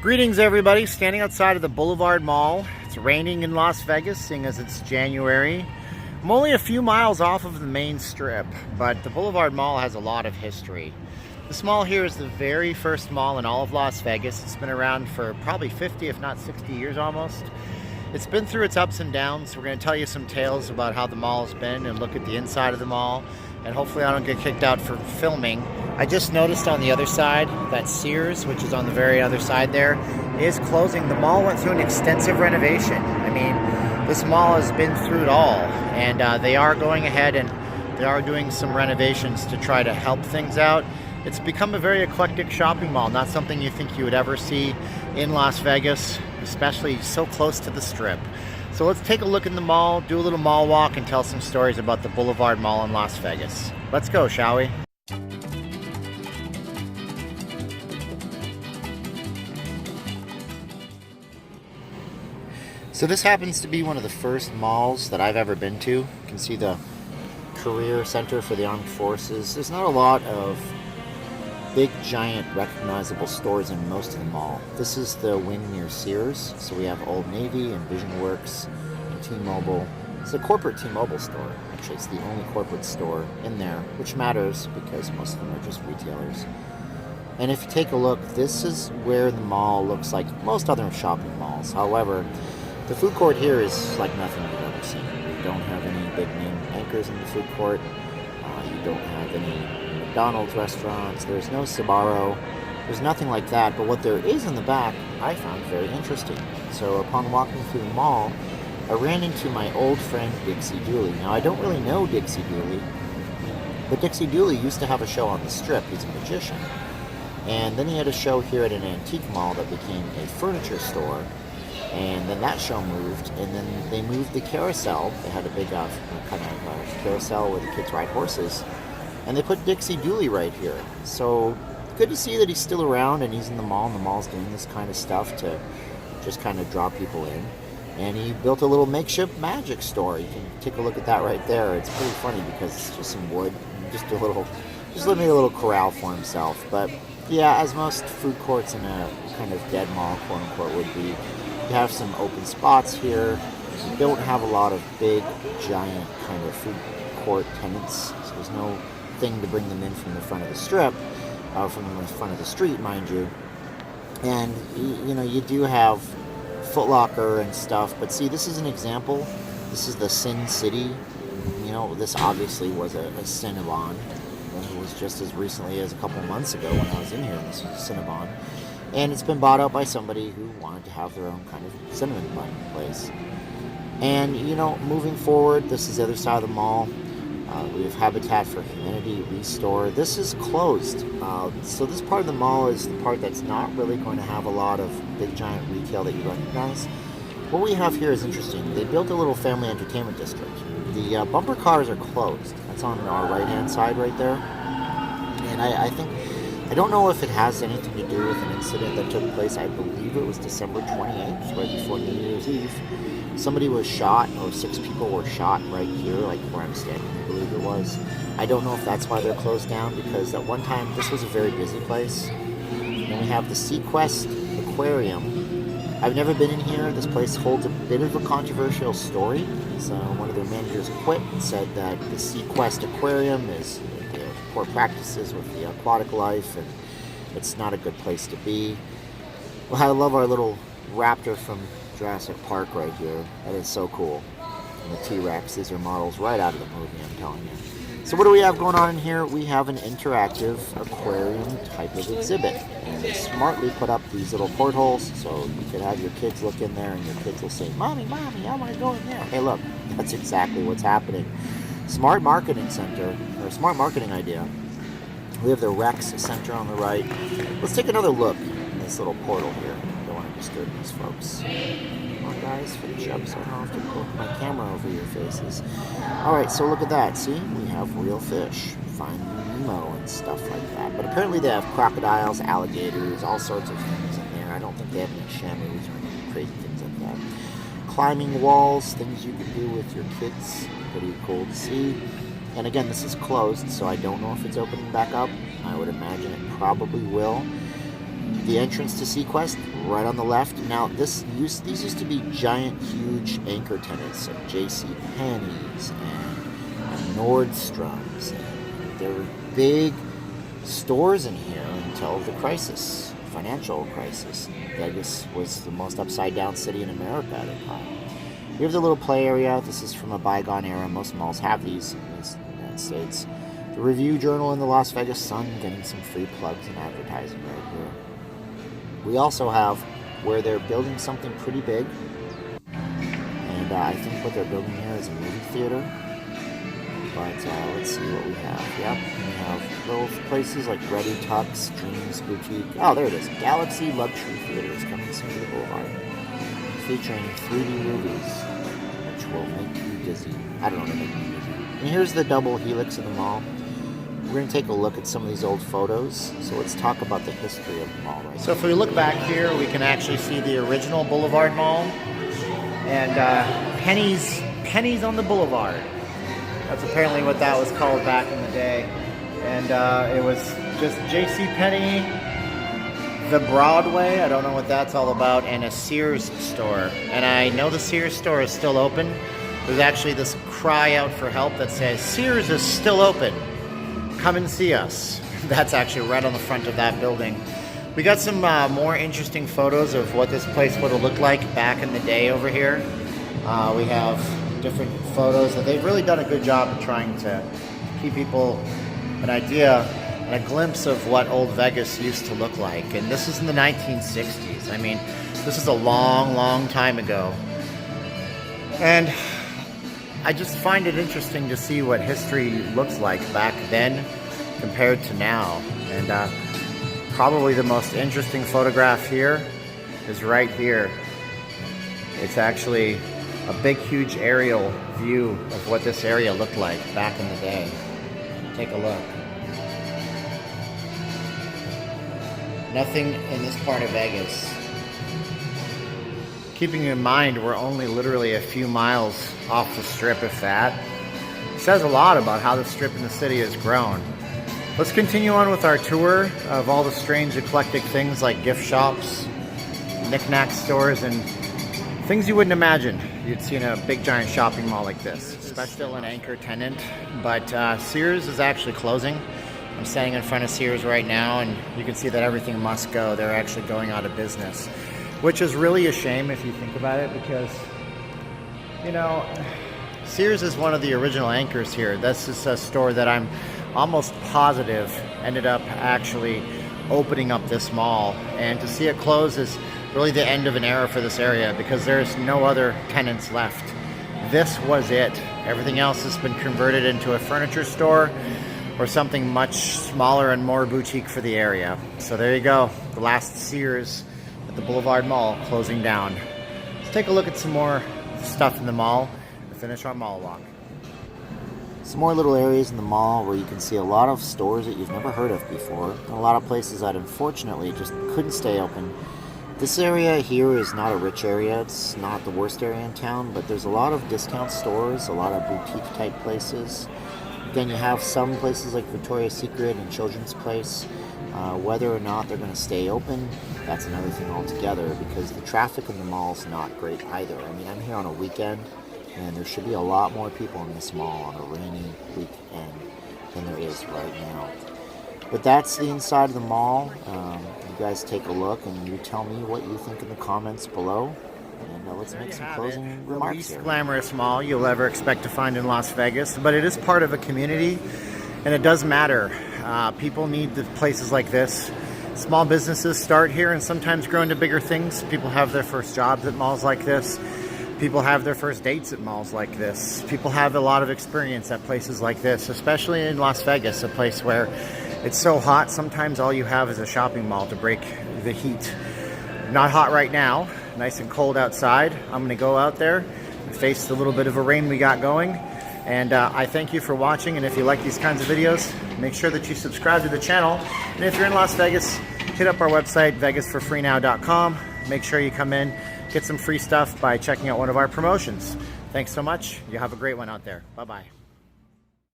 Greetings everybody, standing outside of the Boulevard Mall. It's raining in Las Vegas, seeing as it's January. I'm only a few miles off of the main strip, but the Boulevard Mall has a lot of history. This mall here is the very first mall in all of Las Vegas. It's been around for probably 50, if not 60 years almost. It's been through its ups and downs. We're going to tell you some tales about how the mall has been and look at the inside of the mall. And hopefully I don't get kicked out for filming. I just noticed on the other side that Sears, which is on the very other side there, is closing. The mall went through an extensive renovation. I mean, this mall has been through it all. And they are going ahead and they are doing some renovations to try to help things out. It's become a very eclectic shopping mall, not something you think you would ever see in Las Vegas, especially so close to the Strip. So let's take a look in the mall, do a little mall walk, and tell some stories about the Boulevard Mall in Las Vegas. Let's go, shall we? So this happens to be one of the first malls that I've ever been to. You can see the career center for the armed forces. There's not a lot of big, giant, recognizable stores in most of the mall. This is the wing near Sears, so we have Old Navy and Vision Works and T-Mobile. It's a corporate T-Mobile store. Actually, it's the only corporate store in there, which matters because most of them are just retailers. And if you take a look, this is where the mall looks like most other shopping malls. However, the food court here is like nothing you've ever seen. We don't have any big name anchors in the food court. You don't have any McDonald's restaurants, there's no Sbarro, there's nothing like that, but what there is in the back I found very interesting. So upon walking through the mall, I ran into my old friend Dixie Dooley. Now I don't really know Dixie Dooley, but Dixie Dooley used to have a show on the Strip. He's a magician. And then he had a show here at an antique mall that became a furniture store, and then that show moved, and then they moved the carousel. They had a big kind of carousel where the kids ride horses. And they put Dixie Dooley right here. So good to see that he's still around and he's in the mall, and the mall's doing this kind of stuff to just kind of draw people in. And he built a little makeshift magic store. You can take a look at that right there. It's pretty funny because it's just some wood, just living a little corral for himself. But yeah, as most food courts in a kind of dead mall, quote unquote, would be, you have some open spots here. You don't have a lot of big, giant kind of food court tenants. So there's no thing to bring them in from the front of the Strip, from the front of the street, mind you. And you know, you do have Foot Locker and stuff, but see, this is an example. This is the Sin City. You know, this obviously was a Cinnabon. It was just as recently as a couple months ago when I was in here. This was Cinnabon, and it's been bought out by somebody who wanted to have their own kind of cinnamon bun place. And you know, moving forward, this is the other side of the mall. We have Habitat for Humanity, Restore. This is closed. So this part of the mall is the part that's not really going to have a lot of big giant retail that you recognize. What we have here is interesting. They built a little family entertainment district. The bumper cars are closed. That's on our right hand side right there. And I don't know if it has anything to do with an incident that took place. I believe it was December 28th, right before New Year's Eve. Somebody was shot, or 6 people were shot right here, like where I'm standing, I believe it was. I don't know if that's why they're closed down, because at one time this was a very busy place. Then we have the Sequest Aquarium. I've never been in here. This place holds a bit of a controversial story. So one of their managers quit and said that the Sequest Aquarium is poor practices with the aquatic life, and it's not a good place to be. Well, I love our little raptor from Jurassic Park right here. That is so cool. And the T-Rex, these are models right out of the movie, I'm telling you. So what do we have going on in here? We have an interactive aquarium type of exhibit. And they smartly put up these little portholes so you could have your kids look in there and your kids will say, Mommy, Mommy, I want to go in there. Hey, look, that's exactly what's happening. Smart marketing center, or smart marketing idea. We have the Rex Center on the right. Let's take another look in this little portal here. Don't want to disturb these folks. Come on, guys, for the chubs. I don't have to put my camera over your faces. Alright, so look at that. See? We have real fish. Finding Nemo and stuff like that. But apparently they have crocodiles, alligators, all sorts of things in there. I don't think they have any chamois or any crazy things like that. Climbing walls, things you can do with your kids. Pretty cool to see. And again, this is closed, so I don't know if it's opening back up. I would imagine it probably will. the entrance to Sequest, right on the left. Now, these used to be giant, huge anchor tenants of J.C. Penney's and Nordstrom's. And there were big stores in here until the crisis, financial crisis. Vegas was the most upside-down city in America at the time. We have the little play area. This is from a bygone era. Most malls have these in the United States. The Review Journal in the Las Vegas Sun, getting some free plugs and advertising right here. We also have where they're building something pretty big. And I think what they're building here is a movie theater. But let's see what we have. Yep, we have little places like Ready Tux, Dreams Boutique. Oh, there it is. Galaxy Luxury Theaters coming soon to the Boulevard. Featuring 3D movies, which will make you dizzy. I don't know what make me dizzy. And here's the double helix of the mall. We're going to take a look at some of these old photos. So let's talk about the history of the mall right now. So if we look back here, we can actually see the original Boulevard Mall. And Pennies on the Boulevard. That's apparently what that was called back in the day. And it was just J.C. Penney, the Broadway, I don't know what that's all about, and a Sears store. And I know the Sears store is still open. There's actually this cry out for help that says, Sears is still open. Come and see us. That's actually right on the front of that building. We got some more interesting photos of what this place would have looked like back in the day over here. We have different photos, and they've really done a good job of trying to give people an idea and a glimpse of what old Vegas used to look like. And this is in the 1960s. I mean, this is a long, long time ago. And I just find it interesting to see what history looks like back then compared to now. And probably the most interesting photograph here is right here. It's actually a big, huge aerial view of what this area looked like back in the day. Take a look. Nothing in this part of Vegas. Keeping in mind, we're only literally a few miles off the Strip, if that. It says a lot about how the Strip in the city has grown. Let's continue on with our tour of all the strange, eclectic things like gift shops, knick-knack stores, and things you wouldn't imagine you'd see in a big, giant shopping mall like this. Especially still an anchor tenant, but Sears is actually closing. I'm standing in front of Sears right now, and you can see that everything must go. They're actually going out of business, which is really a shame if you think about it, because, you know, Sears is one of the original anchors here. This is a store that I'm almost positive ended up actually opening up this mall, and to see it close is really the end of an era for this area, because there's no other tenants left. This was it. Everything else has been converted into a furniture store or something much smaller and more boutique for the area. So there you go, the last Sears at the Boulevard Mall closing down. Let's take a look at some more stuff in the mall and finish our mall walk. Some more little areas in the mall where you can see a lot of stores that you've never heard of before, and a lot of places that unfortunately just couldn't stay open. This area here is not a rich area. It's not the worst area in town, but there's a lot of discount stores, a lot of boutique type places. Then you have some places like Victoria's Secret and Children's Place. Whether or not they're going to stay open, that's another thing altogether, because the traffic in the mall is not great either. I mean, I'm here on a weekend, and there should be a lot more people in this mall on a rainy weekend than there is right now. But that's the inside of the mall. You guys take a look and you tell me what you think in the comments below. And let's make some closing remarks here. The least glamorous mall you'll ever expect to find in Las Vegas, but it is part of a community, and it does matter. People need the places like this. Small businesses start here and sometimes grow into bigger things. People have their first jobs at malls like this. People have their first dates at malls like this. People have a lot of experience at places like this, especially in Las Vegas, a place where it's so hot, sometimes all you have is a shopping mall to break the heat. Not hot right now, nice and cold outside. I'm gonna go out there and face the little bit of a rain we got going. And I thank you for watching, and if you like these kinds of videos, make sure that you subscribe to the channel. And if you're in Las Vegas, hit up our website, vegasforfreenow.com. Make sure you come in, get some free stuff by checking out one of our promotions. Thanks so much. You have a great one out there. Bye-bye.